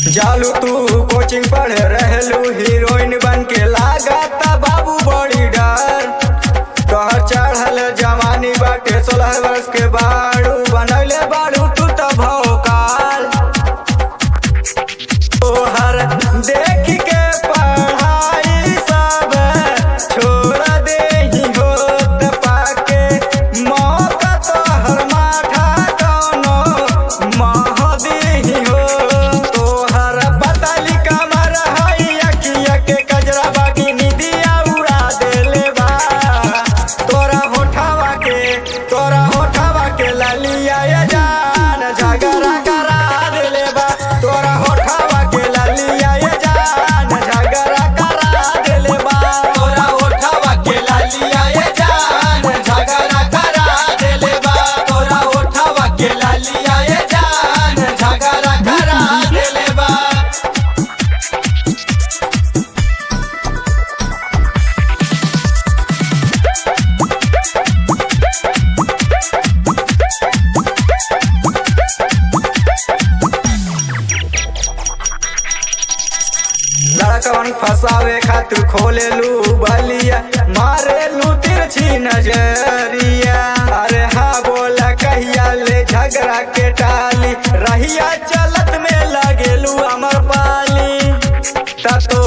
जालू तू कोचिंग पढ़ रहलू हीरोइन बन के लागत बाबू बड़ी डर। तोहर चढ़ल जवानी बाटे 16 वर्ष के बाड़ू बनैले बाड़ू तू तो भौकाल। तोहर देख के पढ़ाई सब छोड़ देही होत पाके मौका तोहर माथा कौनो मह देही हो। तोहर बदली कमर हई अखिया के कजरा बाकी निदिया उड़ा देले बा। तोरा होठवा के ललिया ये जान झगड़ा करा देले बा। तोरा होठवा के ललिया ये जान झगड़ा करा देले बा। तोरा होठवा के लालिया ये जान झगड़ा करा देले बा। तोरा होठवा के लालिया ये जान झगड़ा करा देले बा। लड़कवन फसावे खातिर खोलेलू बलिया मारेलू तिरछी नजरिया। अरे हाँ बोला कहिया ले झगड़ा के टाली रहिया चलत में लगेलू अमर पाली। ततो